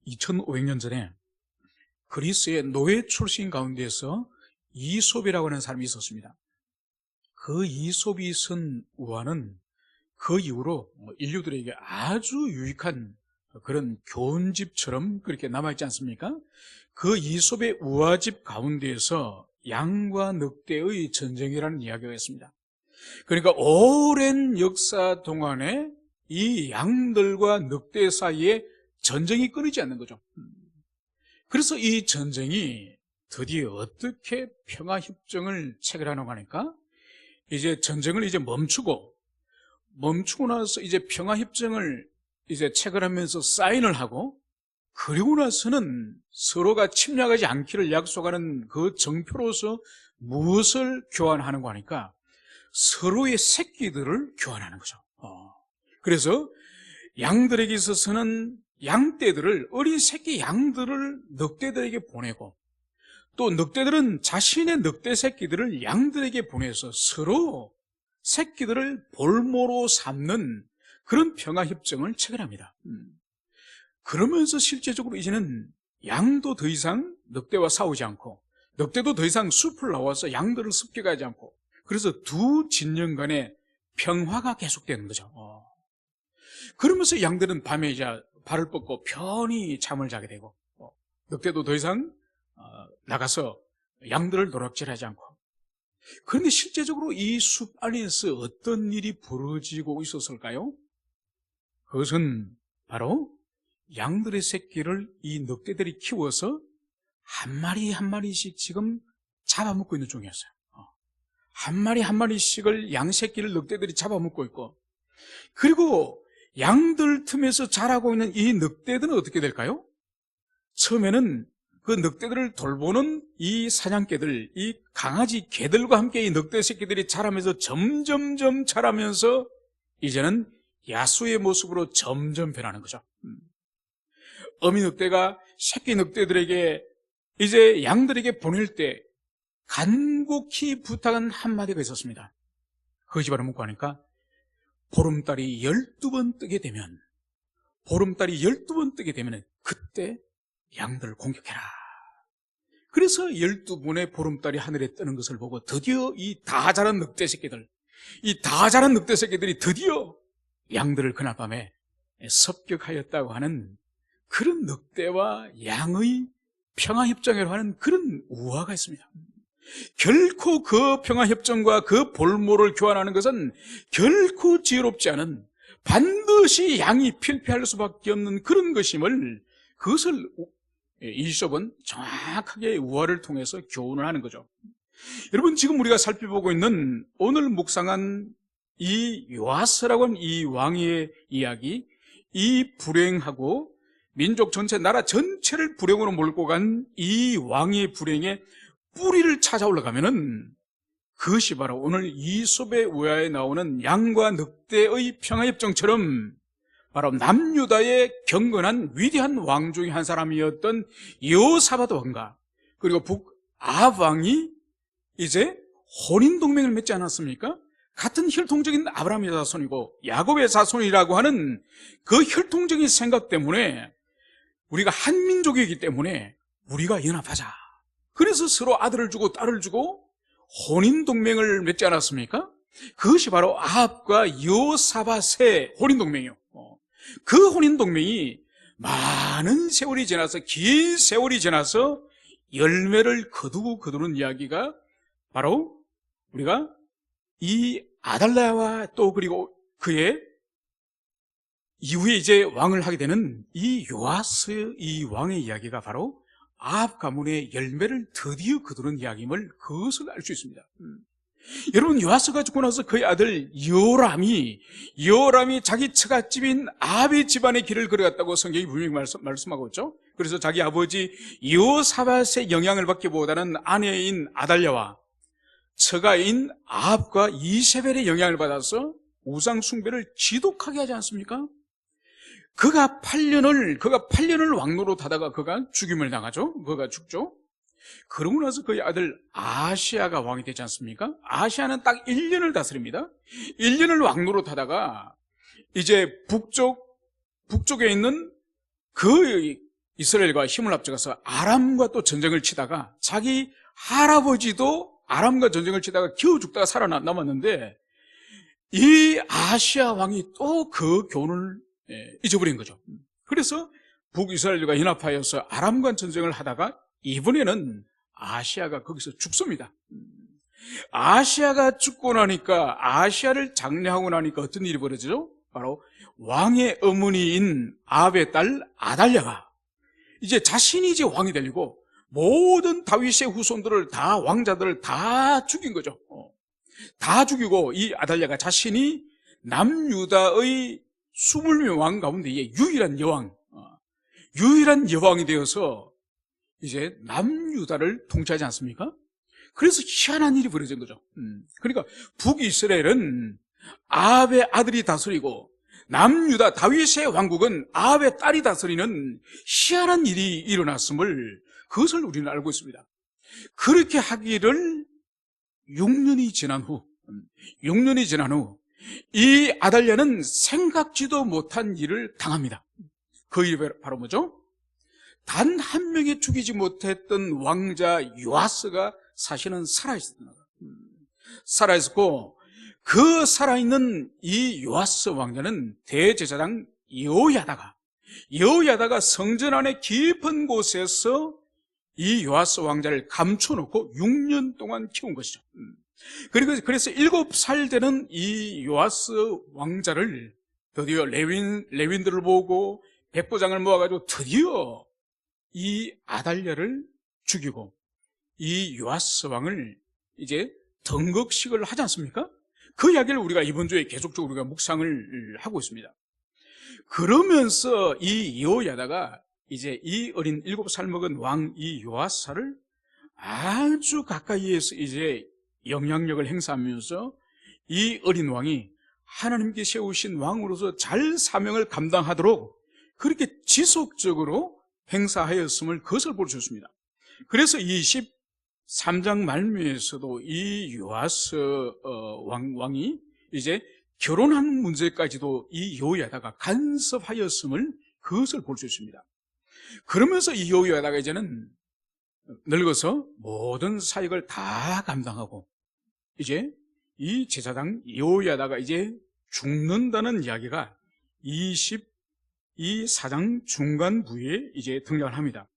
2500년 전에 그리스의 노예 출신 가운데서 이솝이라고 하는 사람이 있었습니다. 그 이솝이 쓴 우화는 그 이후로 인류들에게 아주 유익한 그런 교훈집처럼 그렇게 남아있지 않습니까? 그 이솝의 우화집 가운데에서 양과 늑대의 전쟁이라는 이야기가 있습니다. 그러니까 오랜 역사 동안에 이 양들과 늑대 사이에 전쟁이 끊이지 않는 거죠. 그래서 이 전쟁이 드디어 어떻게 평화협정을 체결하는가 하니까 이제 전쟁을 이제 멈추고 나서 이제 평화협정을 이제 체결하면서 사인을 하고, 그리고 나서는 서로가 침략하지 않기를 약속하는 그 정표로서 무엇을 교환하는가 하니까 서로의 새끼들을 교환하는 거죠. 그래서 양들에게 있어서는 양떼들을, 어린 새끼 양들을 늑대들에게 보내고, 또 늑대들은 자신의 늑대 새끼들을 양들에게 보내서 서로 새끼들을 볼모로 삼는 그런 평화협정을 체결합니다. 그러면서 실제적으로 이제는 양도 더 이상 늑대와 싸우지 않고, 늑대도 더 이상 숲을 나와서 양들을 습격하지 않고, 그래서 두 진영 간의 평화가 계속되는 거죠. 그러면서 양들은 밤에 이제 발을 뻗고 편히 잠을 자게 되고, 늑대도 더 이상 나가서 양들을 노략질하지 않고. 그런데 실제적으로 이 숲 안에서 어떤 일이 벌어지고 있었을까요? 그것은 바로 양들의 새끼를 이 늑대들이 키워서 한 마리 한 마리씩 지금 잡아먹고 있는 중이었어요. 한 마리 한 마리씩을 양 새끼를 늑대들이 잡아먹고 있고, 그리고 양들 틈에서 자라고 있는 이 늑대들은 어떻게 될까요? 처음에는 그 늑대들을 돌보는 이 사냥개들, 이 강아지 개들과 함께 이 늑대 새끼들이 자라면서 점점점 자라면서 이제는 야수의 모습으로 점점 변하는 거죠. 어미 늑대가 새끼 늑대들에게 이제 양들에게 보낼 때 간곡히 부탁한 한마디가 있었습니다. 그것이 바로 뭐고 하니까, 보름달이 12번 뜨게 되면, 그때 양들을 공격해라. 그래서 12번의 보름달이 하늘에 뜨는 것을 보고 드디어 이 다 자란 늑대 새끼들이 드디어 양들을 그날 밤에 습격하였다고 하는 그런 늑대와 양의 평화협정이라고 하는 그런 우화가 있습니다. 결코 그 평화협정과 그 볼모를 교환하는 것은 결코 지혜롭지 않은, 반드시 양이 필패할 수밖에 없는 그런 것임을, 그것을 이솝은 정확하게 우화를 통해서 교훈을 하는 거죠. 여러분, 지금 우리가 살펴보고 있는 오늘 묵상한 이 요아스라고 하는 이 왕의 이야기, 이 불행하고 민족 전체, 나라 전체를 불행으로 몰고 간 이 왕의 불행의 뿌리를 찾아 올라가면은 그것이 바로 오늘 이솝의 우화에 나오는 양과 늑대의 평화협정처럼 바로 남유다의 경건한 위대한 왕 중에 한 사람이었던 여호사밧 왕과, 그리고 북아합 왕이 이제 혼인동맹을 맺지 않았습니까? 같은 혈통적인 아브라함의 자손이고 야곱의 자손이라고 하는 그 혈통적인 생각 때문에, 우리가 한민족이기 때문에 우리가 연합하자, 그래서 서로 아들을 주고 딸을 주고 혼인동맹을 맺지 않았습니까? 그것이 바로 아합과 여호사밧의 혼인동맹이요. 그 혼인동맹이 많은 세월이 지나서, 긴 세월이 지나서 열매를 거두는 이야기가 바로 우리가 이 아달랴와 또 그리고 그의 이후에 이제 왕을 하게 되는 이 요아스, 이 왕의 이야기가 바로 아합 가문의 열매를 드디어 거두는 이야기임을, 그것을 알 수 있습니다. 여러분, 요아스가 죽고 나서 그의 아들 요람이 자기 처갓집인 아합의 집안의 길을 걸어갔다고 성경이 분명히 말씀하고 있죠. 그래서 자기 아버지 여호사밧의 영향을 받기보다는 아내인 아달랴와 처가인 아합과 이세벨의 영향을 받아서 우상 숭배를 지독하게 하지 않습니까? 그가 8년을 왕노릇하다가 그가 죽임을 당하죠. 그가 죽죠. 그러고 나서 그의 아들 아시아가 왕이 되지 않습니까? 아시아는 딱 1년을 다스립니다. 1년을 왕노릇하다가 이제 북쪽에 있는 그 이스라엘과 힘을 합쳐서 아람과 또 전쟁을 치다가 자기 할아버지도 아람과 전쟁을 치다가 겨우 죽다가 살아남았는데 이 아시아 왕이 또 그 교훈을 잊어버린 거죠. 그래서 북이스라엘과 연합하여서 아람과 전쟁을 하다가 이번에는 아시아가 거기서 죽습니다. 아시아가 죽고 나니까, 아시아를 장려하고 나니까 어떤 일이 벌어지죠? 바로 왕의 어머니인 아합의 딸 아달랴가 이제 자신이 이제 왕이 되려고 모든 다윗의 후손들을 다, 왕자들을 다 죽인 거죠. 다 죽이고 이 아달랴가 자신이 남유다의 20명 왕 가운데 유일한 여왕이 되어서 이제 남유다를 통치하지 않습니까? 그래서 희한한 일이 벌어진 거죠. 그러니까 북이스라엘은 아합의 아들이 다스리고 남유다 다윗의 왕국은 아합의 딸이 다스리는 희한한 일이 일어났음을, 그것을 우리는 알고 있습니다. 그렇게 하기를 6년이 지난 후 이 아달랴는 생각지도 못한 일을 당합니다. 그 일이 바로 뭐죠? 단 한 명이 죽이지 못했던 왕자 요아스가 사실은 살아있었고, 그 살아있는 이 요아스 왕자는 대제사장 여호야다가 성전 안에 깊은 곳에서 이 요아스 왕자를 감춰놓고 6년 동안 키운 것이죠. 그래서 7살 되는 이 요아스 왕자를 드디어 레윈들을 보고 백부장을 모아가지고 드디어 이 아달랴를 죽이고 이 요아스 왕을 이제 등극식을 하지 않습니까? 그 이야기를 우리가 이번 주에 계속적으로 우리가 묵상을 하고 있습니다. 그러면서 이 여호야다가 이제 이 어린 7살 먹은 왕 이 요아스를 아주 가까이에서 이제 영향력을 행사하면서 이 어린 왕이 하나님께 세우신 왕으로서 잘 사명을 감당하도록 그렇게 지속적으로 행사하였음을, 그것을 볼 수 있습니다. 그래서 23장 말미에서도 이 요아스 왕이 이제 결혼한 문제까지도 이 여호야다가 간섭하였음을, 그것을 볼 수 있습니다. 그러면서 이 여호야다가 이제는 늙어서 모든 사역을 다 감당하고 이제 이 제사장 여호야다가 이제 죽는다는 이야기가 22사장 중간부에 이제 등장을 합니다.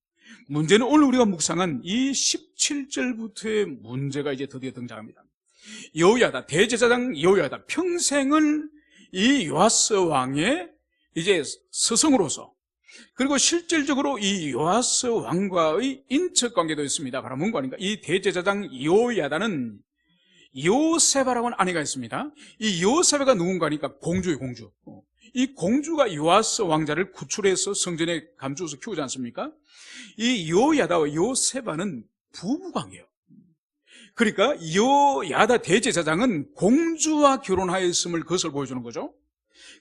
문제는 오늘 우리가 묵상한 이 17절부터의 문제가 이제 드디어 등장합니다. 대제사장 여호야다 평생을 이 요아스 왕의 이제 스승으로서, 그리고 실질적으로 이 요아스 왕과의 인척 관계도 있습니다. 바로 뭔가 아닌가? 이 대제사장 여호야다는 요세바라고 하는 아내가 있습니다. 이 요세바가 누군가니까 공주예요, 공주. 이 공주가 요아스 왕자를 구출해서 성전에 감추어서 키우지 않습니까? 이 여호야다와 요세바는 부부관계예요. 그러니까 여호야다 대제사장은 공주와 결혼하였음을, 그것을 보여주는 거죠.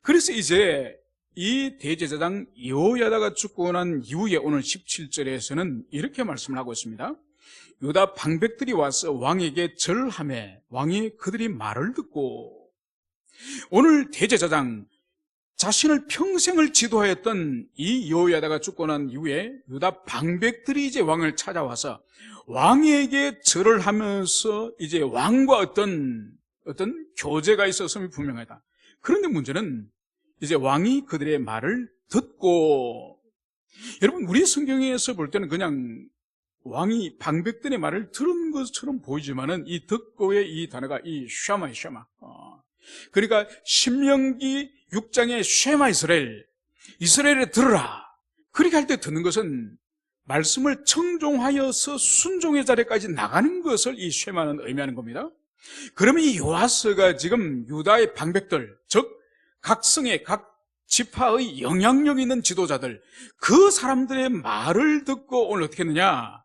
그래서 이제 이 대제사장 여호야다가 죽고 난 이후에 오늘 17절에서는 이렇게 말씀을 하고 있습니다. 유다 방백들이 와서 왕에게 절하매 왕이 그들이 말을 듣고, 오늘 대제사장 자신을 평생을 지도하였던 이 여호야다가 죽고 난 이후에 유다 방백들이 이제 왕을 찾아와서 왕에게 절을 하면서 이제 왕과 어떤 교제가 있었음이 분명하다. 그런데 문제는 이제 왕이 그들의 말을 듣고, 여러분 우리 성경에서 볼 때는 그냥 왕이 방백들의 말을 들은 것처럼 보이지만은 이 듣고의 이 단어가 이 샤마예요, 샤마. 그러니까 신명기 6장의 쉐마 이스라엘에 들으라. 그렇게 할 때 듣는 것은 말씀을 청종하여서 순종의 자리까지 나가는 것을 이 쉐마는 의미하는 겁니다. 그러면 이 요아스가 지금 유다의 방백들, 즉 각 성의 각 지파의 영향력 있는 지도자들, 그 사람들의 말을 듣고 오늘 어떻게 했느냐?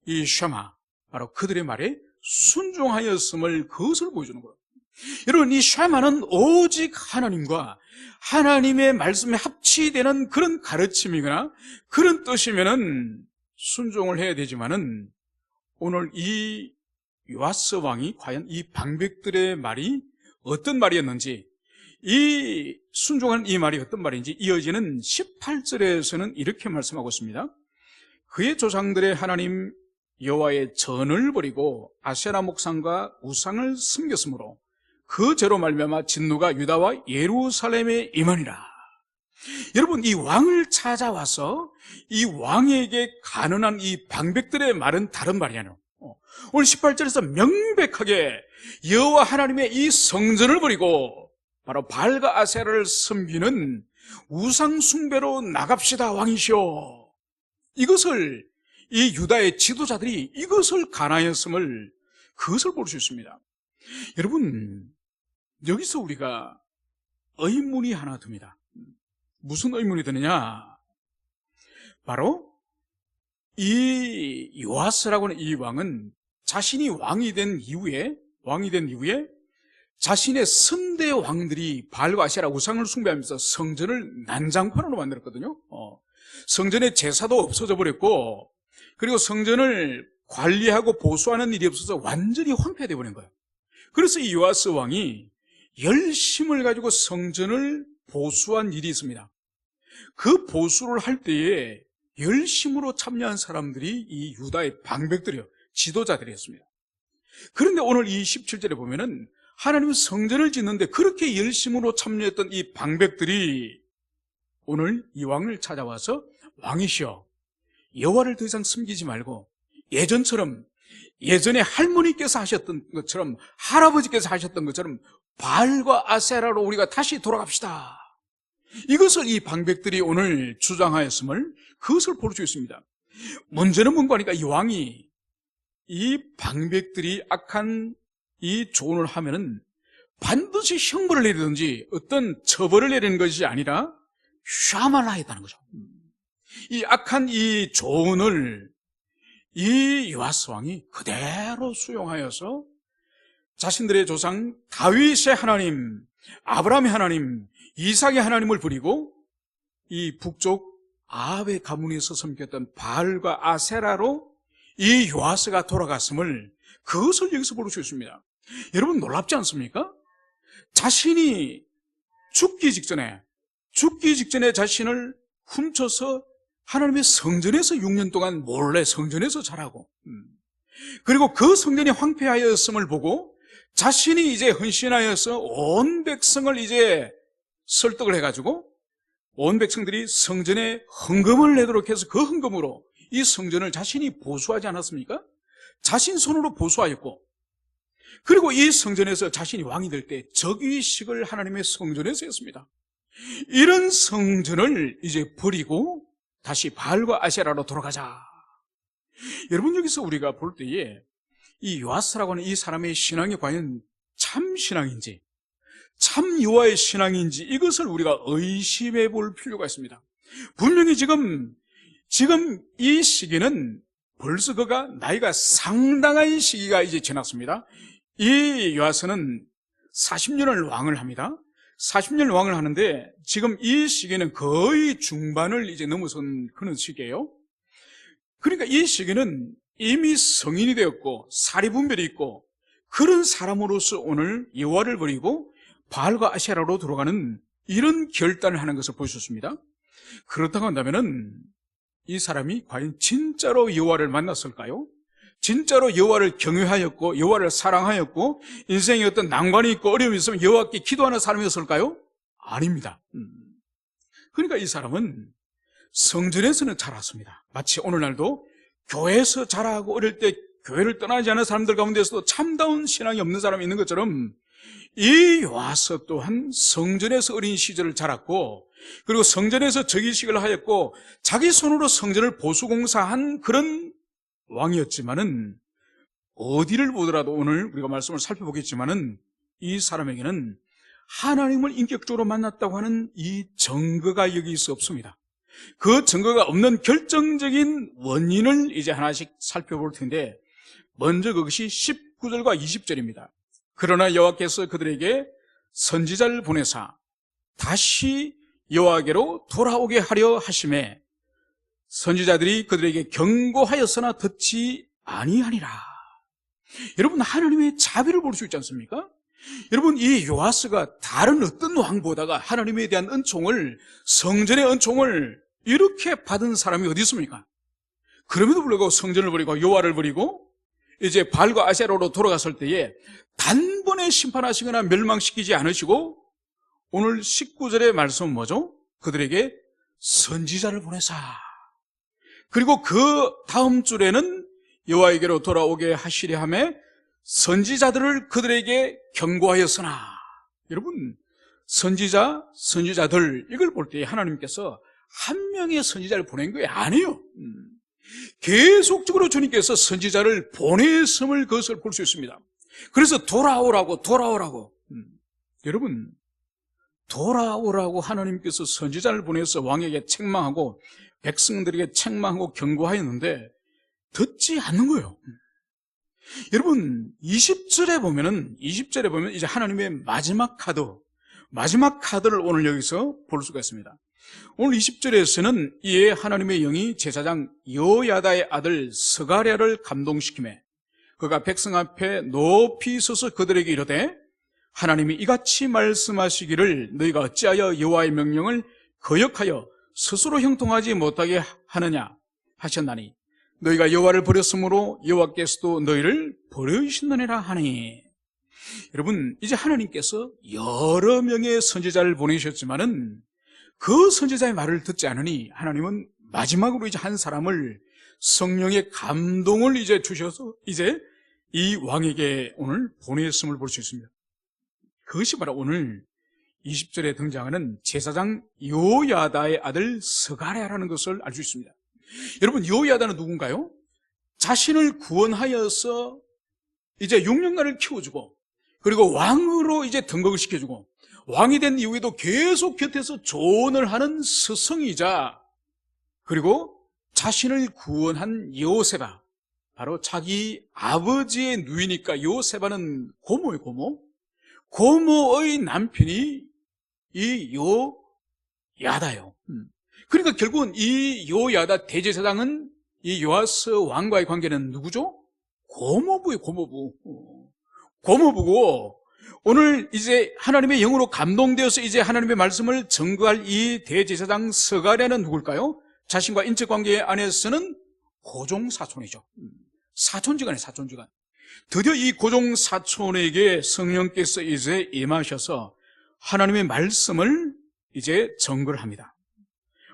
이 쉐마, 바로 그들의 말에 순종하였음을, 그것을 보여주는 거예요. 여러분, 이 쉐마는 오직 하나님과 하나님의 말씀에 합치되는 그런 가르침이거나 그런 뜻이면은 순종을 해야 되지만은, 오늘 이 요아스 왕이 과연 이 방백들의 말이 어떤 말이었는지, 이 순종하는 이 말이 어떤 말인지 이어지는 18절에서는 이렇게 말씀하고 있습니다. 그의 조상들의 하나님 여호와의 전을 버리고 아세라 목상과 우상을 섬겼으므로 그 죄로 말미암아 진노가 유다와 예루살렘에 임하니라. 여러분, 이 왕을 찾아와서 이 왕에게 간언한 이 방백들의 말은 다른 말이 아니에요. 오늘 18절에서 명백하게 여호와 하나님의 이 성전을 버리고 바로 바알과 아세라를 섬기는 우상 숭배로 나갑시다 왕이시오. 이것을 이 유다의 지도자들이 이것을 간하였음을, 그것을 볼 수 있습니다. 여러분, 여기서 우리가 의문이 하나 듭니다. 무슨 의문이 드느냐? 바로 이 요아스라고 하는 이 왕은 자신이 왕이 된 이후에 자신의 선대 왕들이 바알과 아세라 우상을 숭배하면서 성전을 난장판으로 만들었거든요. 성전의 제사도 없어져 버렸고, 그리고 성전을 관리하고 보수하는 일이 없어서 완전히 황폐되어 버린 거예요. 그래서 이 요아스 왕이 열심을 가지고 성전을 보수한 일이 있습니다. 그 보수를 할 때에 열심으로 참여한 사람들이 이 유다의 방백들이요, 지도자들이었습니다. 그런데 오늘 이 17절에 보면은 하나님은 성전을 짓는데 그렇게 열심으로 참여했던 이 방백들이 오늘 이 왕을 찾아와서 왕이시여, 여호와를 더 이상 섬기지 말고 예전에 할머니께서 하셨던 것처럼, 할아버지께서 하셨던 것처럼 바알과 아세라로 우리가 다시 돌아갑시다. 이것을 이 방백들이 오늘 주장하였음을, 그것을 볼 수 있습니다. 문제는 뭔가 하니까 이 왕이 이 방백들이 악한 이 조언을 하면은 반드시 형벌을 내리든지 어떤 처벌을 내리는 것이 아니라 샤말라 했다는 거죠. 이 악한 이 조언을 이 요아스 왕이 그대로 수용하여서 자신들의 조상 다윗의 하나님, 아브라함의 하나님, 이삭의 하나님을 버리고 이 북쪽 아합의 가문에서 섬겼던 바알과 아세라로 이 요아스가 돌아갔음을, 그것을 여기서 볼 수 있습니다. 여러분, 놀랍지 않습니까? 자신이 죽기 직전에 자신을 훔쳐서 하나님의 성전에서 6년 동안 몰래 성전에서 자라고, 그리고 그 성전이 황폐하였음을 보고 자신이 이제 헌신하여서 온 백성을 이제 설득을 해가지고 온 백성들이 성전에 헌금을 내도록 해서 그 헌금으로 이 성전을 자신이 보수하지 않았습니까? 자신 손으로 보수하였고, 그리고 이 성전에서 자신이 왕이 될 때 즉위식을 하나님의 성전에서 했습니다. 이런 성전을 이제 버리고 다시 바알과 아세라로 돌아가자. 여러분, 여기서 우리가 볼 때에 이 요아스라고 하는 이 사람의 신앙이 과연 참 신앙인지, 참 여호와의 신앙인지, 이것을 우리가 의심해 볼 필요가 있습니다. 분명히 지금 이 시기는 벌써 그가 나이가 상당한 시기가 이제 지났습니다. 이 요아스는 40년을 왕을 합니다. 40년 왕을 하는데 지금 이 시기는 거의 중반을 이제 넘어선 그런 시기예요. 그러니까 이 시기는 이미 성인이 되었고 사리분별이 있고 그런 사람으로서 오늘 여호와를 버리고 바알과 아세라로 들어가는 이런 결단을 하는 것을 보셨습니다. 그렇다고 한다면은 이 사람이 과연 진짜로 여호와를 만났을까요? 진짜로 여호와를 경외하였고 여호와를 사랑하였고 인생에 어떤 난관이 있고 어려움이 있으면 여호와께 기도하는 사람이었을까요? 아닙니다. 그러니까 이 사람은 성전에서는 자랐습니다. 마치 오늘날도 교회에서 자라고 어릴 때 교회를 떠나지 않은 사람들 가운데서도 참다운 신앙이 없는 사람이 있는 것처럼 이 요아스 또한 성전에서 어린 시절을 자랐고 그리고 성전에서 즉위식을 하였고 자기 손으로 성전을 보수공사한 그런 왕이었지만은 어디를 보더라도 오늘 우리가 말씀을 살펴보겠지만은 이 사람에게는 하나님을 인격적으로 만났다고 하는 이 증거가 여기 있어 없습니다. 그 증거가 없는 결정적인 원인을 이제 하나씩 살펴볼 텐데 먼저 그것이 19절과 20절입니다. 그러나 여호와께서 그들에게 선지자를 보내사 다시 여호와께로 돌아오게 하려 하심에 선지자들이 그들에게 경고하였으나 듣지 아니하니라. 여러분, 하나님의 자비를 볼 수 있지 않습니까? 여러분, 이 요아스가 다른 어떤 왕보다가 하나님에 대한 은총을, 성전의 은총을 이렇게 받은 사람이 어디 있습니까? 그럼에도 불구하고 성전을 버리고 여호와를 버리고 이제 바알과 아세라로 돌아갔을 때에 단번에 심판하시거나 멸망시키지 않으시고 오늘 19절의 말씀은 뭐죠? 그들에게 선지자를 보내사. 그리고 그 다음 줄에는 여호와에게로 돌아오게 하시려 하며 선지자들을 그들에게 경고하였으나. 여러분, 선지자들 이걸 볼 때 하나님께서 한 명의 선지자를 보낸 게 아니에요. 계속적으로 주님께서 선지자를 보냈음을 그것을 볼 수 있습니다. 그래서 돌아오라고. 여러분, 돌아오라고 하나님께서 선지자를 보내서 왕에게 책망하고 백성들에게 책망하고 경고하였는데 듣지 않는 거예요. 여러분, 20절에 보면 이제 하나님의 마지막 카드를 오늘 여기서 볼 수가 있습니다. 오늘 20절에서는 이에 하나님의 영이 제사장 여호야다의 아들 스가랴를 감동시키매 그가 백성 앞에 높이 서서 그들에게 이르되 하나님이 이같이 말씀하시기를 너희가 어찌하여 여호와의 명령을 거역하여 스스로 형통하지 못하게 하느냐 하셨나니 너희가 여호와를 버렸으므로 여호와께서도 너희를 버리신느니라 하니. 여러분, 이제 하나님께서 여러 명의 선지자를 보내셨지만은 그 선지자의 말을 듣지 않으니 하나님은 마지막으로 이제 한 사람을 성령의 감동을 이제 주셔서 이제 이 왕에게 오늘 보냈음을 볼 수 있습니다. 그것이 바로 오늘 20절에 등장하는 제사장 여호야다의 아들 스가랴라는 것을 알 수 있습니다. 여러분, 여호야다는 누군가요? 자신을 구원하여서 이제 6년간을 키워주고 그리고 왕으로 이제 등극을 시켜주고 왕이 된 이후에도 계속 곁에서 조언을 하는 스승이자 그리고 자신을 구원한 여호세바, 바로 자기 아버지의 누이니까 여호세바는 고모예요. 고모의 남편이 이 여호야다예요. 그러니까 결국은 이 여호야다 대제사장은 이 요아스 왕과의 관계는 누구죠? 고모부예요. 고모부고 오늘 이제 하나님의 영으로 감동되어서 이제 하나님의 말씀을 전거할 이 대제사장 스가랴는 누굴까요? 자신과 인척관계 안에서는 고종사촌이죠. 사촌지간이에요. 사촌지간. 드디어 이 고종사촌에게 성령께서 이제 임하셔서 하나님의 말씀을 이제 전거를 합니다.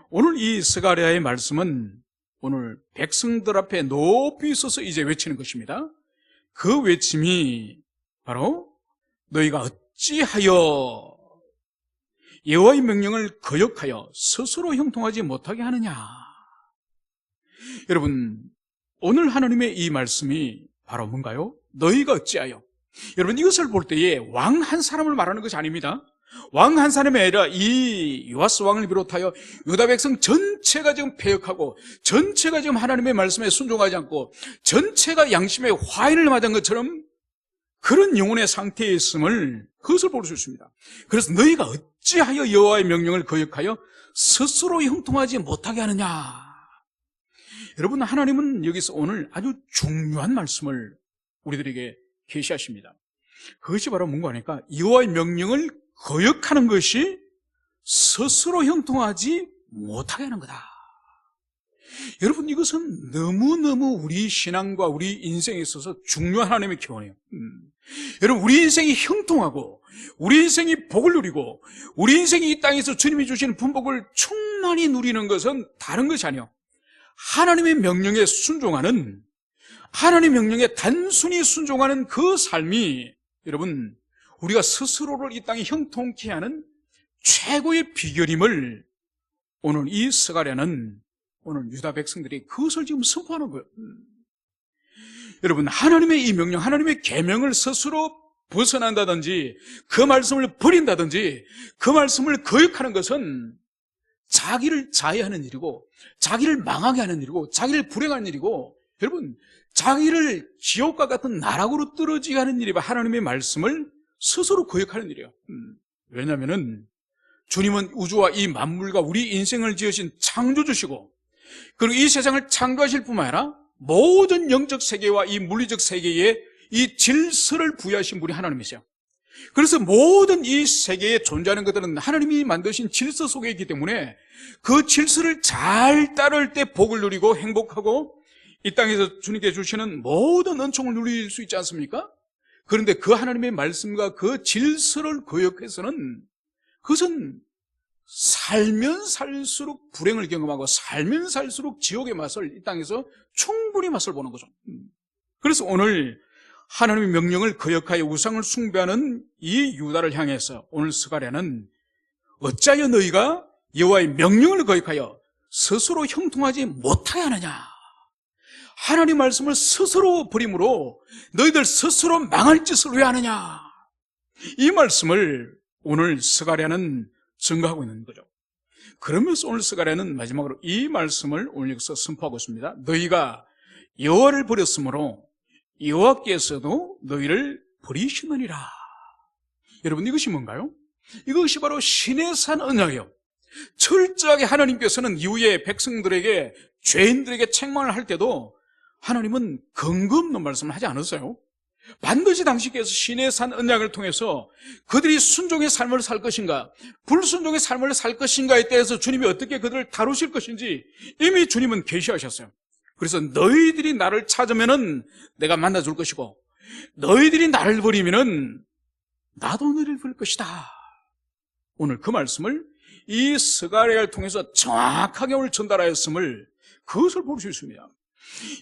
오늘 이 스가랴의 말씀은 오늘 백성들 앞에 높이 서서 이제 외치는 것입니다. 그 외침이 바로 너희가 어찌하여 여호와의 명령을 거역하여 스스로 형통하지 못하게 하느냐. 여러분, 오늘 하나님의 이 말씀이 바로 뭔가요? 너희가 어찌하여. 여러분, 이것을 볼 때에 왕 한 사람을 말하는 것이 아닙니다. 왕 한 사람이 아니라 이 요아스 왕을 비롯하여 유다 백성 전체가 지금 패역하고 전체가 지금 하나님의 말씀에 순종하지 않고 전체가 양심의 화인을 맞은 것처럼 그런 영혼의 상태에 있음을 그것을 볼 수 있습니다. 그래서 너희가 어찌하여 여호와의 명령을 거역하여 스스로 형통하지 못하게 하느냐. 여러분, 하나님은 여기서 오늘 아주 중요한 말씀을 우리들에게 계시하십니다. 그것이 바로 뭔가 하니까 여호와의 명령을 거역하는 것이 스스로 형통하지 못하게 하는 거다. 여러분, 이것은 너무너무 우리 신앙과 우리 인생에 있어서 중요한 하나님의 교훈이에요. 여러분, 우리 인생이 형통하고 우리 인생이 복을 누리고 우리 인생이 이 땅에서 주님이 주신 분복을 충만히 누리는 것은 다른 것이 아니에요. 하나님의 명령에 순종하는, 하나님의 명령에 단순히 순종하는 그 삶이 여러분, 우리가 스스로를 이 땅에 형통케 하는 최고의 비결임을 오늘 이 스가랴는 오늘 유다 백성들이 그것을 지금 선포하는 거예요. 여러분, 하나님의 이 명령, 하나님의 계명을 스스로 벗어난다든지 그 말씀을 버린다든지 그 말씀을 거역하는 것은 자기를 자해하는 일이고 자기를 망하게 하는 일이고 자기를 불행하는 일이고 여러분, 자기를 지옥과 같은 나락으로 떨어지게 하는 일이 하나님의 말씀을 스스로 거역하는 일이에요. 왜냐하면 주님은 우주와 이 만물과 우리 인생을 지으신 창조주시고 그리고 이 세상을 창조하실 뿐만 아니라 모든 영적 세계와 이 물리적 세계에 이 질서를 부여하신 분이 하나님이세요. 그래서 모든 이 세계에 존재하는 것들은 하나님이 만드신 질서 속에 있기 때문에 그 질서를 잘 따를 때 복을 누리고 행복하고 이 땅에서 주님께 주시는 모든 은총을 누릴 수 있지 않습니까? 그런데 그 하나님의 말씀과 그 질서를 거역해서는 그것은 살면 살수록 불행을 경험하고 살면 살수록 지옥의 맛을 이 땅에서 충분히 맛을 보는 거죠. 그래서 오늘 하나님의 명령을 거역하여 우상을 숭배하는 이 유다를 향해서 오늘 스가랴는 어찌하여 너희가 여호와의 명령을 거역하여 스스로 형통하지 못하게 하느냐, 하나님 말씀을 스스로 버림으로 너희들 스스로 망할 짓을 왜 하느냐, 이 말씀을 오늘 스가랴는 증거하고 있는 거죠. 그러면서 오늘 스가랴는 마지막으로 이 말씀을 오늘 여기서 선포하고 있습니다. 너희가 여호와를 버렸으므로 여호와께서도 너희를 버리시느니라. 여러분, 이것이 뭔가요? 이것이 바로 신의 산 언약이에요. 철저하게 하나님께서는 이후에 백성들에게, 죄인들에게 책망을 할 때도 하나님은 근거 없는 말씀을 하지 않았어요. 반드시 당시께서 신의 산 언약을 통해서 그들이 순종의 삶을 살 것인가, 불순종의 삶을 살 것인가에 대해서 주님이 어떻게 그들을 다루실 것인지 이미 주님은 계시하셨어요. 그래서 너희들이 나를 찾으면은 내가 만나줄 것이고, 너희들이 나를 버리면은 나도 너희를 버릴 것이다. 오늘 그 말씀을 이 스가랴를 통해서 정확하게 오늘 전달하였음을, 그것을 볼 수 있습니다.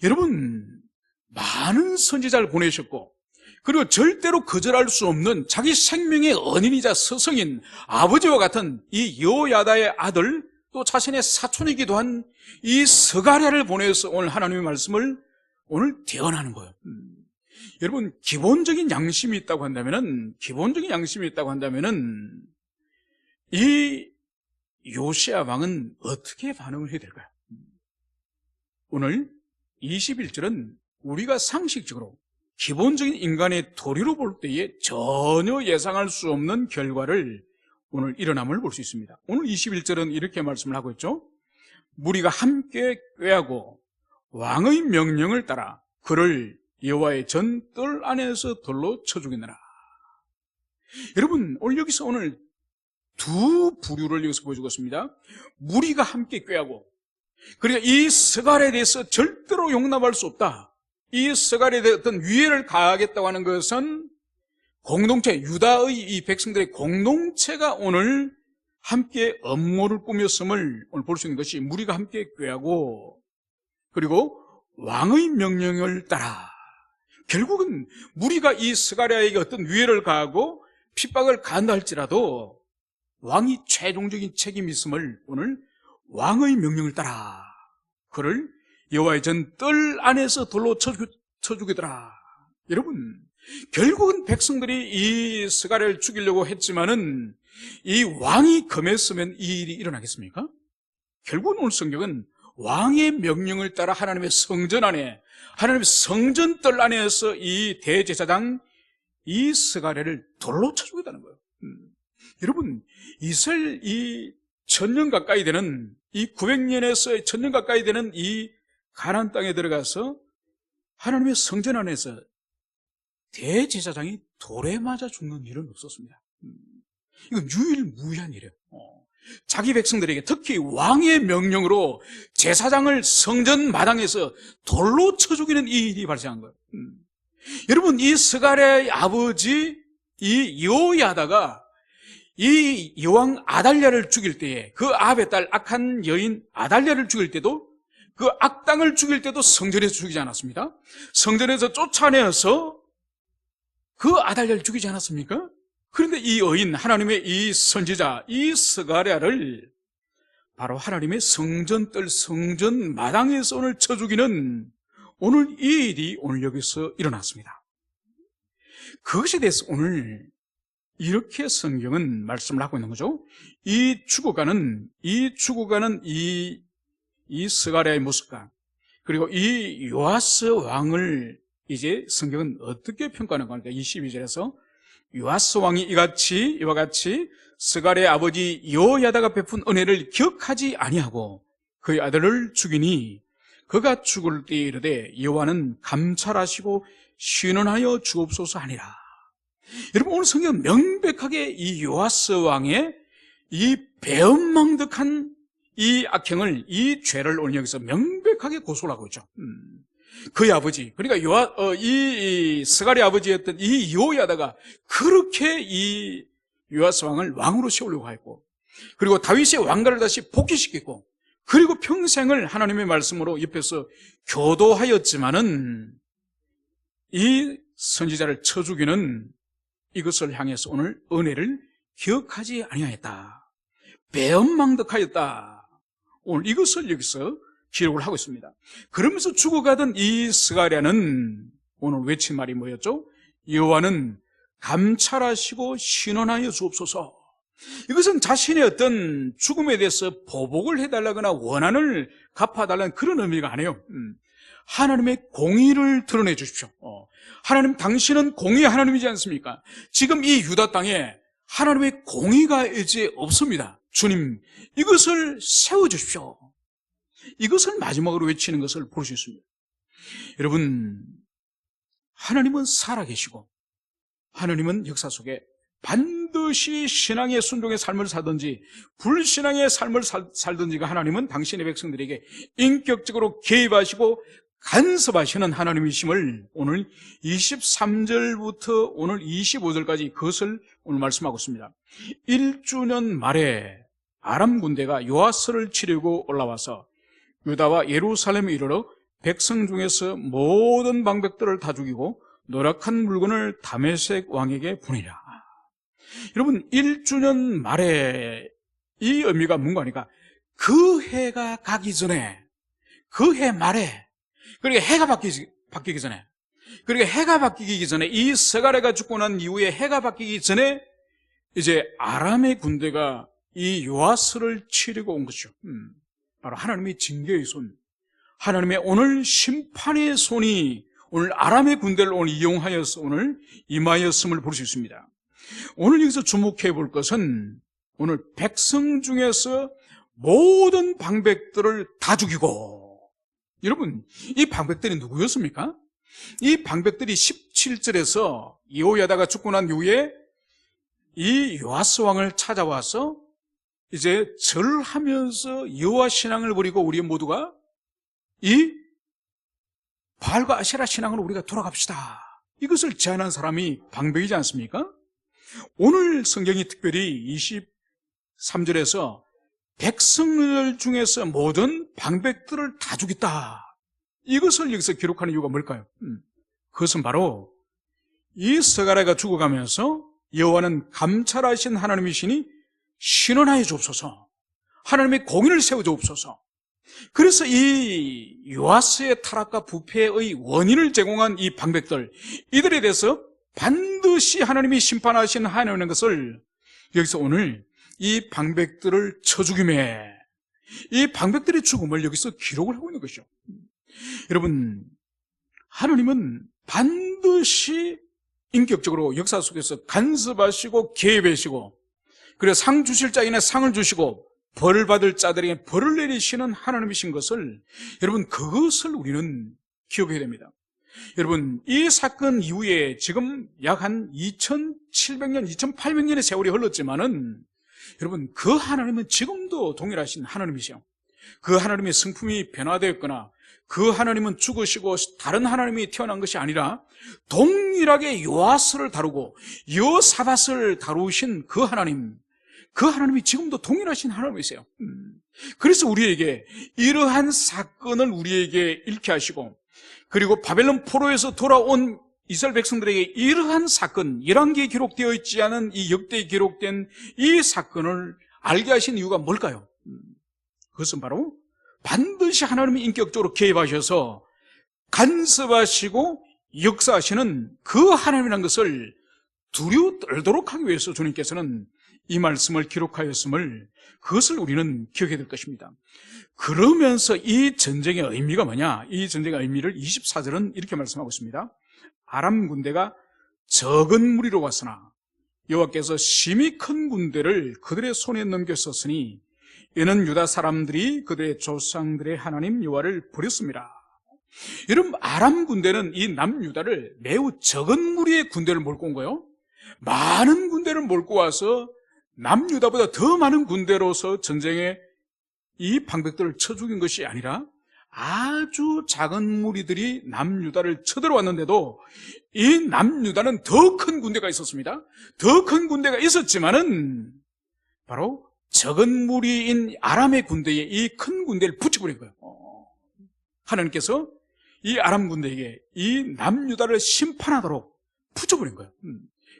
여러분, 많은 선지자를 보내셨고, 그리고 절대로 거절할 수 없는 자기 생명의 언인이자 스승인 아버지와 같은 이 여호야다의 아들, 또 자신의 사촌이기도 한 이 스가랴를 보내서 오늘 하나님의 말씀을 오늘 대언하는 거예요. 여러분, 기본적인 양심이 있다고 한다면은, 이 요시야 왕은 어떻게 반응을 해야 될까요? 오늘 21절은 우리가 상식적으로 기본적인 인간의 도리로 볼 때에 전혀 예상할 수 없는 결과를 오늘 일어남을 볼 수 있습니다. 오늘 21절은 이렇게 말씀을 하고 있죠. 무리가 함께 꾀하고 왕의 명령을 따라 그를 여호와의 전뜰 안에서 돌로 쳐 죽이느라. 여러분, 오늘 두 부류를 여기서 보여주고 있습니다. 무리가 함께 꾀하고, 그러니까 이 스가랴에 대해서 절대로 용납할 수 없다, 이 스가랴에 대해 어떤 위해를 가하겠다고 하는 것은 공동체, 유다의 이 백성들의 공동체가 오늘 함께 음모를 꾸몄음을 오늘 볼 수 있는 것이, 무리가 함께 꾀하고 그리고 왕의 명령을 따라. 결국은 무리가 이 스가랴에게 어떤 위해를 가하고 핍박을 가한다 할지라도 왕이 최종적인 책임이 있음을, 오늘 왕의 명령을 따라 그를 여호와의 전뜰 안에서 돌로 쳐 죽이더라. 여러분, 결국은 백성들이 이 스가랴를 죽이려고 했지만은 이 왕이 금했으면 이 일이 일어나겠습니까? 결국은 오늘 성경은 왕의 명령을 따라 하나님의 성전 안에, 하나님의 성전뜰 안에서 이 대제사장 이 스가랴를 돌로 쳐 죽였다는 거예요. 여러분, 이스라엘 이 1000년 가까이 되는, 이 900년에서 1000년 가까이 되는 이 가나안 땅에 들어가서 하나님의 성전 안에서 대제사장이 돌에 맞아 죽는 일은 없었습니다. 이건 유일무이한 일이에요. 자기 백성들에게, 특히 왕의 명령으로 제사장을 성전 마당에서 돌로 쳐 죽이는 이 일이 발생한 거예요. 여러분, 이 스가랴의 아버지 이 여호야다가 이 여왕 아달랴를 죽일 때에, 그 아합의 딸 악한 여인 아달랴를 죽일 때도, 그 악당을 죽일 때도 성전에서 죽이지 않았습니다. 성전에서 쫓아내어서 그 아달랴를 죽이지 않았습니까? 그런데 이 여인, 하나님의 이 선지자 이 스가랴를 바로 하나님의 성전뜰, 성전 마당에서 오늘 쳐 죽이는 오늘 이 일이 오늘 여기서 일어났습니다. 그것에 대해서 오늘 이렇게 성경은 말씀을 하고 있는 거죠. 이 죽어가는 이 스가랴의 모습과, 그리고 이 요아스 왕을 이제 성경은 어떻게 평가하는 겁니까? 22절에서 요아스 왕이 이와 같이 스가랴의 아버지 여호야다가 베푼 은혜를 기억하지 아니하고 그의 아들을 죽이니 그가 죽을 때에 이르되 여호와는 감찰하시고 신원하여 주옵소서 하니라. 여러분, 오늘 성경은 명백하게 이 요아스 왕의 이 배은망덕한 이 악행을, 이 죄를 오늘 여기서 명백하게 고소를 하고 있죠. 그의 아버지, 그러니까 이 스갈의 아버지였던 이 여호야다가 그렇게 이 요아스 왕을 왕으로 세우려고 했고, 그리고 다윗의 왕가를 다시 복귀시켰고, 그리고 평생을 하나님의 말씀으로 옆에서 교도하였지만은 이 선지자를 쳐 죽이는 이것을 향해서 오늘 은혜를 기억하지 아니하였다, 배은망덕하였다. 오늘 이것을 여기서 기록을 하고 있습니다. 그러면서 죽어가던 이 스가랴는 오늘 외친 말이 뭐였죠? 여호와는 감찰하시고 신원하여 주옵소서. 이것은 자신의 어떤 죽음에 대해서 보복을 해달라거나 원한을 갚아달라는 그런 의미가 아니에요. 하나님의 공의를 드러내 주십시오. 하나님, 당신은 공의의 하나님이지 않습니까? 지금 이 유다 땅에 하나님의 공의가 이제 없습니다. 주님, 이것을 세워주십시오. 이것을 마지막으로 외치는 것을 볼 수 있습니다. 여러분, 하나님은 살아계시고 하나님은 역사 속에 반드시 신앙의 순종의 삶을 살든지 불신앙의 삶을 살든지가 하나님은 당신의 백성들에게 인격적으로 개입하시고 간섭하시는 하나님이심을 오늘 23절부터 오늘 25절까지 그것을 오늘 말씀하고 있습니다. 1주년 말에 아람 군대가 요아스를 치려고 올라와서 유다와 예루살렘에 이르러 백성 중에서 모든 방백들을 다 죽이고 노력한 물건을 다메섹 왕에게 보내라. 여러분, 1주년 말에 이 의미가 뭔가 하니까 그 해가 가기 전에, 그 해 말에, 그리고 해가 바뀌기 전에, 그리고 해가 바뀌기 전에, 이 스가랴가 죽고 난 이후에 해가 바뀌기 전에 이제 아람의 군대가 이 요아스를 치려고 온 것이죠. 바로 하나님의 징계의 손, 하나님의 오늘 심판의 손이 오늘 아람의 군대를 오늘 이용하여서 오늘 임하였음을 볼 수 있습니다. 오늘 여기서 주목해 볼 것은 오늘 백성 중에서 모든 방백들을 다 죽이고, 여러분, 이 방백들이 누구였습니까? 이 방백들이 17절에서 여호야다가 죽고 난 이후에 이 요아스 왕을 찾아와서 이제 절하면서 여호와 신앙을 버리고 우리 모두가 이 바알과 아세라 신앙으로 우리가 돌아갑시다, 이것을 제안한 사람이 방백이지 않습니까? 오늘 성경이 특별히 23절에서 백성들 중에서 모든 방백들을 다 죽였다, 이것을 여기서 기록하는 이유가 뭘까요? 그것은 바로 이 스가랴가 죽어가면서 여호와는 감찰하신 하나님이시니 신원하여 주옵소서, 하나님의 공의를 세워 주옵소서. 그래서 이 요아스의 타락과 부패의 원인을 제공한 이 방백들, 이들에 대해서 반드시 하나님이 심판하신 하나님의 것을 여기서 오늘 이 방백들을 쳐 죽임에, 이 방백들의 죽음을 여기서 기록을 하고 있는 것이죠. 여러분, 하나님은 반드시 인격적으로 역사 속에서 간섭하시고 개입하시고, 그래서 상 주실 자에게 상을 주시고 벌을 받을 자들에게 벌을 내리시는 하나님이신 것을, 여러분, 그것을 우리는 기억해야 됩니다. 여러분, 이 사건 이후에 지금 약 한 2700년, 2800년의 세월이 흘렀지만은 여러분, 그 하나님은 지금도 동일하신 하나님이시죠. 그 하나님의 성품이 변화되었거나 그 하나님은 죽으시고 다른 하나님이 태어난 것이 아니라 동일하게 요아스를 다루고 여사밧을 다루신 그 하나님, 그 하나님이 지금도 동일하신 하나님이세요. 그래서 우리에게 이러한 사건을 우리에게 읽게 하시고, 그리고 바벨론 포로에서 돌아온 이스라엘 백성들에게 이러한 사건, 열왕기에 기록되어 있지 않은 이 역대에 기록된 이 사건을 알게 하신 이유가 뭘까요? 그것은 바로 반드시 하나님이 인격적으로 개입하셔서 간섭하시고 역사하시는 그 하나님이라는 것을 두려워 떨도록 하기 위해서 주님께서는 이 말씀을 기록하였음을, 그것을 우리는 기억해야 될 것입니다. 그러면서 이 전쟁의 의미가 뭐냐? 이 전쟁의 의미를 24절은 이렇게 말씀하고 있습니다. 아람 군대가 적은 무리로 왔으나 여호와께서 심히 큰 군대를 그들의 손에 넘겼었으니 이는 유다 사람들이 그들의 조상들의 하나님 여호와를 버렸습니다. 여러분, 아람 군대는 이 남유다를 매우 적은 무리의 군대를 몰고 온 거예요. 많은 군대를 몰고 와서 남유다보다 더 많은 군대로서 전쟁에 이 방백들을 쳐 죽인 것이 아니라 아주 작은 무리들이 남유다를 쳐들어왔는데도 이 남유다는 더 큰 군대가 있었습니다. 더 큰 군대가 있었지만은 바로 적은 무리인 아람의 군대에 이 큰 군대를 붙여버린 거예요. 하나님께서 이 아람 군대에게 이 남유다를 심판하도록 붙여버린 거예요.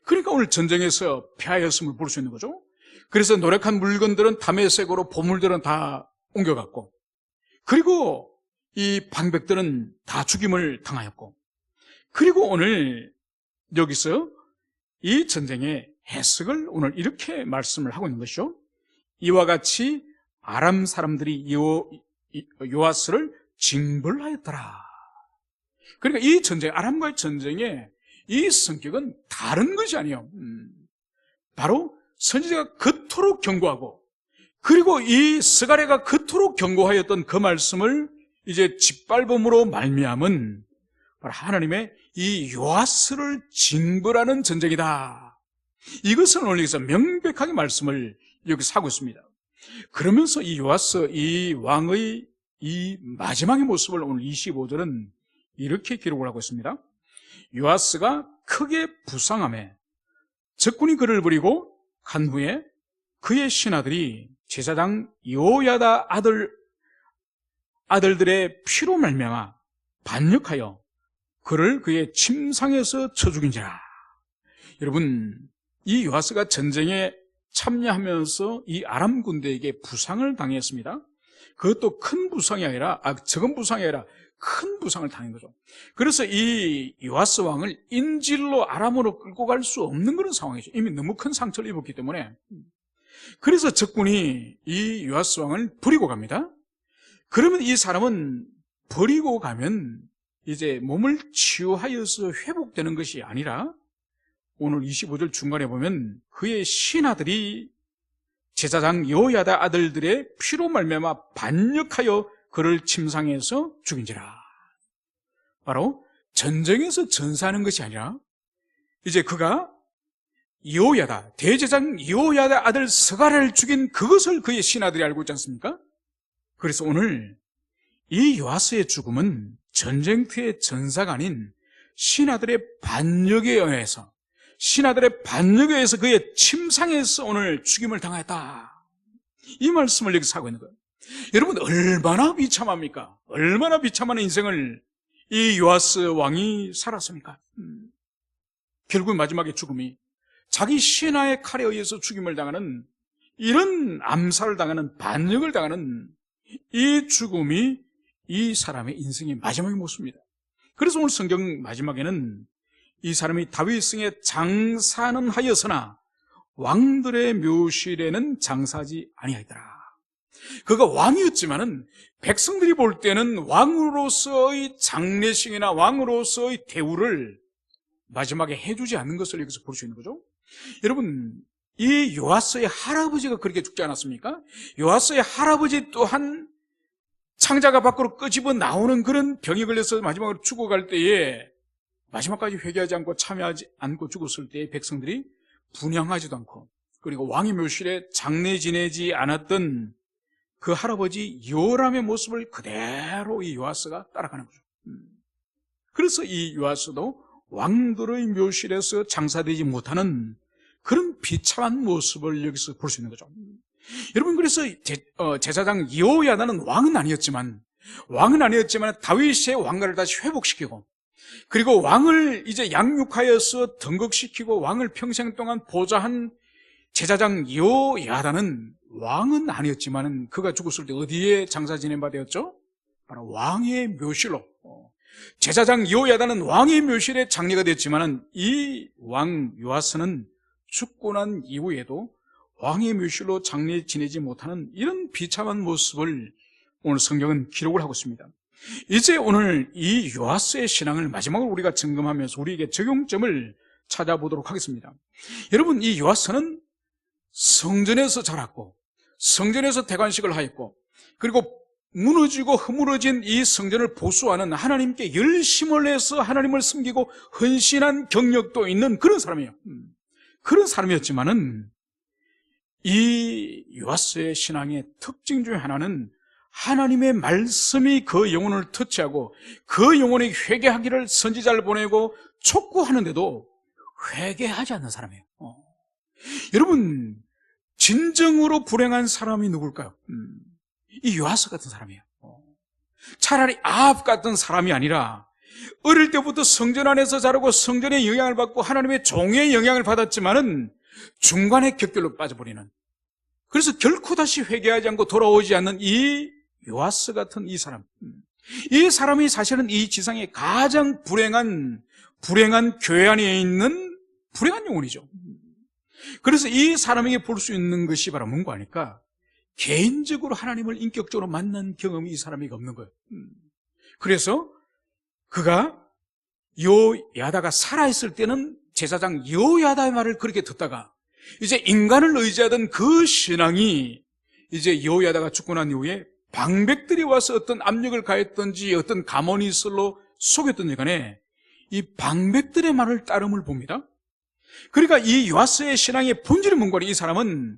그러니까 오늘 전쟁에서 패하였음을 볼 수 있는 거죠. 그래서 노력한 물건들은 다메섹으로, 보물들은 다 옮겨갔고, 그리고 이 방백들은 다 죽임을 당하였고, 그리고 오늘 여기서 이 전쟁의 해석을 오늘 이렇게 말씀을 하고 있는 것이죠. 이와 같이 아람 사람들이 요아스를 징벌하였더라. 그러니까 이 전쟁, 아람과의 전쟁의 이 성격은 다른 것이 아니에요. 바로 선지자가 그토록 경고하고, 그리고 이 스가랴가 그토록 경고하였던 그 말씀을 이제 짓밟음으로 말미암은 바로 하나님의 이 요아스를 징벌하는 전쟁이다. 이것을 오늘 여기서 명백하게 말씀을 여기서 하고 있습니다. 그러면서 이 요아스, 이 왕의 이 마지막의 모습을 오늘 25절은 이렇게 기록을 하고 있습니다. 요아스가 크게 부상하며 적군이 그를 버리고 간 후에 그의 신하들이 제사장 여호야다 아들들의 피로 말미암아 반역하여 그를 그의 침상에서 쳐 죽인지라. 여러분, 이 요아스가 전쟁에 참여하면서 이 아람 군대에게 부상을 당했습니다. 그것도 큰 부상이 아니라, 적은 부상이 아니라 큰 부상을 당한 거죠. 그래서 이 요아스 왕을 인질로 아람으로 끌고 갈 수 없는 그런 상황이죠. 이미 너무 큰 상처를 입었기 때문에. 그래서 적군이 이 요아스 왕을 버리고 갑니다. 그러면 이 사람은 버리고 가면 이제 몸을 치유하여서 회복되는 것이 아니라 오늘 25절 중간에 보면 그의 신하들이 제사장 여호야다 아들들의 피로 말미암아 반역하여 그를 침상에서 죽인지라. 바로 전쟁에서 전사하는 것이 아니라 이제 그가 여호야다, 대제사장 여호야다 아들 스가랴를 죽인 그것을 그의 신하들이 알고 있지 않습니까? 그래서 오늘 이 요아스의 죽음은 전쟁터의 전사가 아닌 신하들의 반역에 의해서 그의 침상에서 오늘 죽임을 당했다. 이 말씀을 여기서 하고 있는 거예요. 여러분, 얼마나 비참합니까? 얼마나 비참한 인생을 이 요아스 왕이 살았습니까? 결국 마지막에 죽음이 자기 신하의 칼에 의해서 죽임을 당하는, 이런 암살을 당하는, 반역을 당하는 이 죽음이 이 사람의 인생의 마지막의 모습입니다. 그래서 오늘 성경 마지막에는 이 사람이 다윗성에 장사는 하였으나 왕들의 묘실에는 장사하지 아니하였더라. 그가 왕이었지만은 백성들이 볼 때는 왕으로서의 장례식이나 왕으로서의 대우를 마지막에 해주지 않는 것을 여기서 볼 수 있는 거죠. 여러분, 이 요아스의 할아버지가 그렇게 죽지 않았습니까? 요아스의 할아버지 또한 창자가 밖으로 끄집어 나오는 그런 병이 걸려서 마지막으로 죽어갈 때에 마지막까지 회개하지 않고 참여하지 않고 죽었을 때에 백성들이 분향하지도 않고, 그리고 왕의 묘실에 장례 지내지 않았던 그 할아버지 요람의 모습을 그대로 이 요아스가 따라가는 거죠. 그래서 이 요아스도 왕들의 묘실에서 장사되지 못하는 그런 비참한 모습을 여기서 볼 수 있는 거죠. 여러분, 그래서 제사장 여호야다는 왕은 아니었지만 다윗의 왕가를 다시 회복시키고, 그리고 왕을 이제 양육하여서 등극시키고 왕을 평생 동안 보좌한 제사장 여호야다는 왕은 아니었지만 그가 죽었을 때 어디에 장사 지낸 바 되었죠? 바로 왕의 묘실로. 제사장 여호야다는 왕의 묘실에 장례가 됐지만 이 왕 요아스는 죽고 난 이후에도 왕의 묘실로 장례 지내지 못하는 이런 비참한 모습을 오늘 성경은 기록을 하고 있습니다. 이제 오늘 이 요아스의 신앙을 마지막으로 우리가 점검하면서 우리에게 적용점을 찾아보도록 하겠습니다. 여러분, 이 요아스는 성전에서 자랐고 성전에서 대관식을 하였고, 그리고 무너지고 허물어진 이 성전을 보수하는, 하나님께 열심을 내서 하나님을 섬기고 헌신한 경력도 있는 그런 사람이에요. 그런 사람이었지만은 이 요아스의 신앙의 특징 중에 하나는 하나님의 말씀이 그 영혼을 터치하고 그 영혼이 회개하기를 선지자를 보내고 촉구하는데도 회개하지 않는 사람이에요. 여러분, 진정으로 불행한 사람이 누굴까요? 이 요아스 같은 사람이에요. 차라리 아합 같은 사람이 아니라 어릴 때부터 성전 안에서 자라고 성전의 영향을 받고 하나님의 종의 영향을 받았지만은 중간에 격결로 빠져버리는, 그래서 결코 다시 회개하지 않고 돌아오지 않는 이 요아스 같은 이 사람, 이 사람이 사실은 이 지상의 가장 불행한 교회 안에 있는 불행한 영혼이죠. 그래서 이 사람에게 볼 수 있는 것이 바로 뭔가 하니까 개인적으로 하나님을 인격적으로 만난 경험이 이 사람에게 없는 거예요. 그래서 그가 요야다가 살아있을 때는 제사장 요야다의 말을 그렇게 듣다가 이제 인간을 의지하던 그 신앙이 이제 요야다가 죽고 난 이후에 방백들이 와서 어떤 압력을 가했던지 어떤 가모니슬로 속였던지 간에 이 방백들의 말을 따름을 봅니다. 그러니까 이 요아스의 신앙의 본질은 뭔가, 이 사람은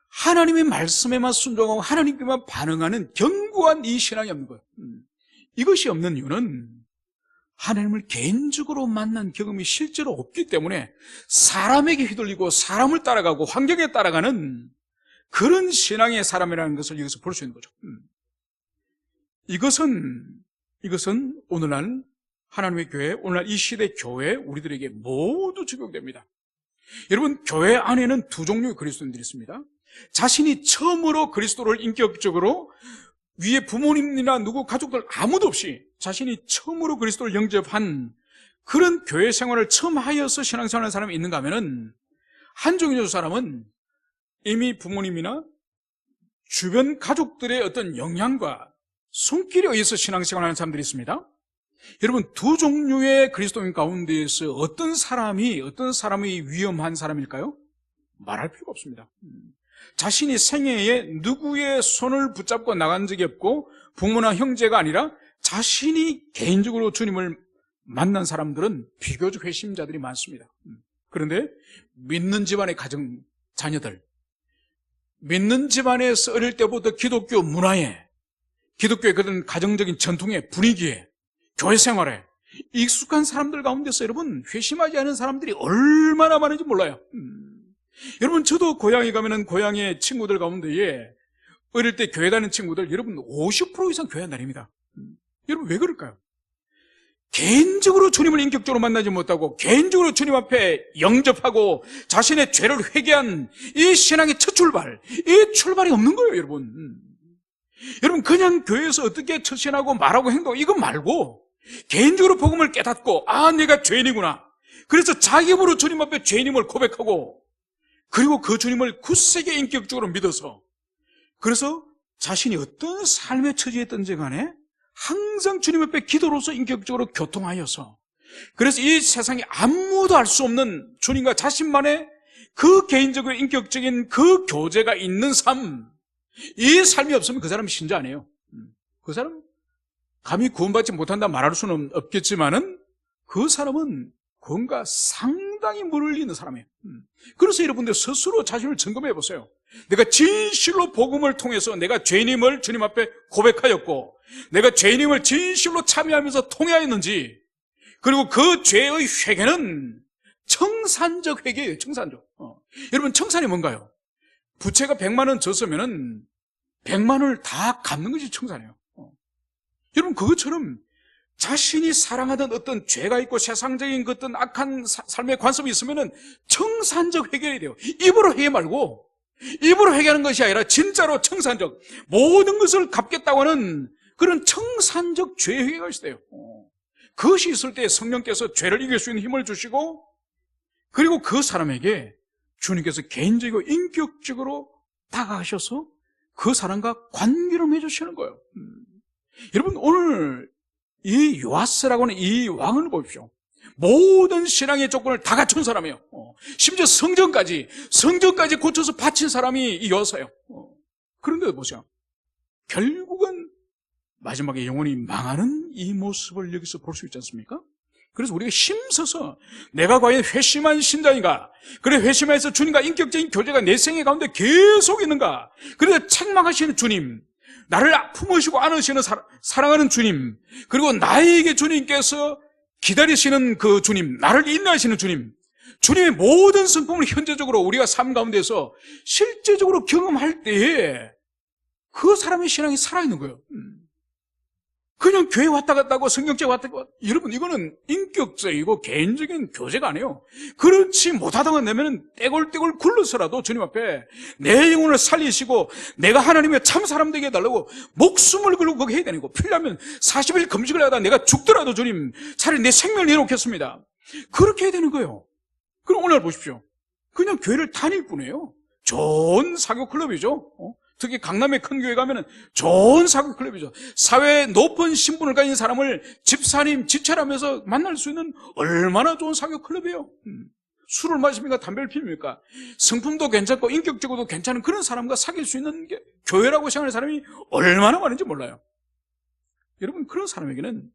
하나님의 말씀에만 순종하고 하나님께만 반응하는 견고한 이 신앙이 없는 거예요. 이것이 없는 이유는 하나님을 개인적으로 만난 경험이 실제로 없기 때문에 사람에게 휘둘리고 사람을 따라가고 환경에 따라가는 그런 신앙의 사람이라는 것을 여기서 볼 수 있는 거죠. 이것은 오늘날 하나님의 교회, 오늘날 이 시대 교회 우리들에게 모두 적용됩니다. 여러분, 교회 안에는 두 종류의 그리스도인들이 있습니다. 자신이 처음으로 그리스도를 인격적으로, 위에 부모님이나 누구 가족들 아무도 없이 자신이 처음으로 그리스도를 영접한 그런 교회 생활을 처음 하여서 신앙생활하는 사람이 있는가 하면은, 한 종류의 사람은 이미 부모님이나 주변 가족들의 어떤 영향과 손길에 의해서 신앙생활하는 사람들이 있습니다. 여러분, 두 종류의 그리스도인 가운데에서 어떤 사람이 위험한 사람일까요? 말할 필요가 없습니다. 자신이 생애에 누구의 손을 붙잡고 나간 적이 없고 부모나 형제가 아니라 자신이 개인적으로 주님을 만난 사람들은 비교적 회심자들이 많습니다. 그런데 믿는 집안의 가정 자녀들, 믿는 집안에서 어릴 때부터 기독교 문화에, 기독교의 그런 가정적인 전통의 분위기에, 교회 생활에 익숙한 사람들 가운데서 여러분, 회심하지 않은 사람들이 얼마나 많은지 몰라요. 여러분, 저도 고향에 가면은 고향의 친구들 가운데에 어릴 때 교회 다니는 친구들 여러분 50% 이상 교회 안 다닙니다. 여러분, 왜 그럴까요? 개인적으로 주님을 인격적으로 만나지 못하고 개인적으로 주님 앞에 영접하고 자신의 죄를 회개한 이 신앙의 첫 출발, 이 출발이 없는 거예요. 여러분, 그냥 교회에서 어떻게 처신하고 말하고 행동, 이거 말고 개인적으로 복음을 깨닫고, 아, 내가 죄인이구나, 그래서 자기 힘으로 주님 앞에 죄인임을 고백하고, 그리고 그 주님을 굳세게 인격적으로 믿어서, 그래서 자신이 어떤 삶의 처지였든지 간에 항상 주님 앞에 기도로서 인격적으로 교통하여서, 그래서 이 세상에 아무도 알 수 없는 주님과 자신만의 그 개인적으로 인격적인 그 교제가 있는 삶, 이 삶이 없으면 그 사람은 신자 아니에요. 그 사람 감히 구원받지 못한다 말할 수는 없겠지만은 그 사람은 그건가 상당히 물을 잃는 사람이에요. 그래서 여러분들 스스로 자신을 점검해 보세요. 내가 진실로 복음을 통해서 내가 죄인임을 주님 앞에 고백하였고, 내가 죄인임을 진실로 참여하면서 통회하였는지, 그리고 그 죄의 회개는 청산적 회개예요. 청산적. 여러분, 청산이 뭔가요? 부채가 100만 원 졌으면은 100만 원을 다 갚는 것이 청산이에요. 여러분, 그것처럼 자신이 사랑하던 어떤 죄가 있고 세상적인 어떤 악한 삶의 관습이 있으면은 청산적 회개해야 돼요. 입으로 회개 말고, 입으로 회개하는 것이 아니라 진짜로 청산적, 모든 것을 갚겠다고 하는 그런 청산적 죄 회개가 있어요. 그것이 있을 때 성령께서 죄를 이길 수 있는 힘을 주시고, 그리고 그 사람에게 주님께서 개인적이고 인격적으로 다가가셔서 그 사람과 관계를 맺으시는 거예요. 여러분, 오늘 이 요아스라고 하는 이 왕을 보십시오. 모든 신앙의 조건을 다 갖춘 사람이에요. 심지어 성전까지 고쳐서 바친 사람이 이 요아스예요. 그런데 보세요. 결국은 마지막에 영혼이 망하는 이 모습을 여기서 볼 수 있지 않습니까? 그래서 우리가 힘써서 내가 과연 회심한 신자인가, 그래 회심해서 주님과 인격적인 교제가 내 생애 가운데 계속 있는가, 그래서 책망하시는 주님, 나를 품으시고 안으시는 사랑하는 주님, 그리고 나에게 주님께서 기다리시는 그 주님, 나를 인도하시는 주님, 주님의 모든 성품을 현재적으로 우리가 삶 가운데서 실제적으로 경험할 때에 그 사람의 신앙이 살아있는 거예요. 그냥 교회 왔다 갔다 하고 성경책 왔다 갔다 하고, 여러분 이거는 인격적이고 개인적인 교제가 아니에요. 그렇지 못하다가 내면 떼굴떼굴 굴러서라도 주님 앞에 내 영혼을 살리시고 내가 하나님의 참 사람 되게 해달라고 목숨을 걸고 그렇게 해야 되는 거. 필요하면 40일 금식을 하다 내가 죽더라도 주님 차라리 내 생명을 내놓겠습니다. 그렇게 해야 되는 거예요. 그럼 오늘 보십시오. 그냥 교회를 다닐 뿐이에요. 좋은 사교 클럽이죠. 특히 강남의 큰 교회 가면은 좋은 사교 클럽이죠. 사회에 높은 신분을 가진 사람을 집사님, 지체라면서 만날 수 있는 얼마나 좋은 사교 클럽이에요. 술을 마십니까? 담배를 피웁니까? 성품도 괜찮고 인격적으로도 괜찮은 그런 사람과 사귈 수 있는 게 교회라고 생각하는 사람이 얼마나 많은지 몰라요. 여러분, 그런 사람에게는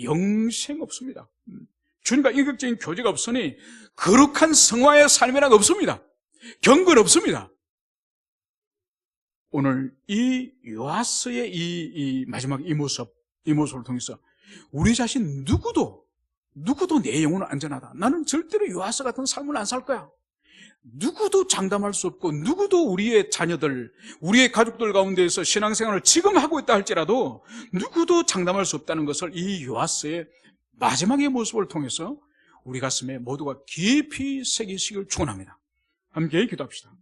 영생 없습니다. 주님과 인격적인 교제가 없으니 거룩한 성화의 삶이란 없습니다. 경건 없습니다. 오늘 이 요하스의 이 마지막 이 모습을 통해서 우리 자신 누구도 내 영혼은 안전하다. 나는 절대로 요하스 같은 삶을 안 살 거야. 누구도 장담할 수 없고 누구도 우리의 자녀들, 우리의 가족들 가운데에서 신앙생활을 지금 하고 있다 할지라도 누구도 장담할 수 없다는 것을 이 요하스의 마지막의 모습을 통해서 우리 가슴에 모두가 깊이 새기시길 축원합니다. 함께 기도합시다.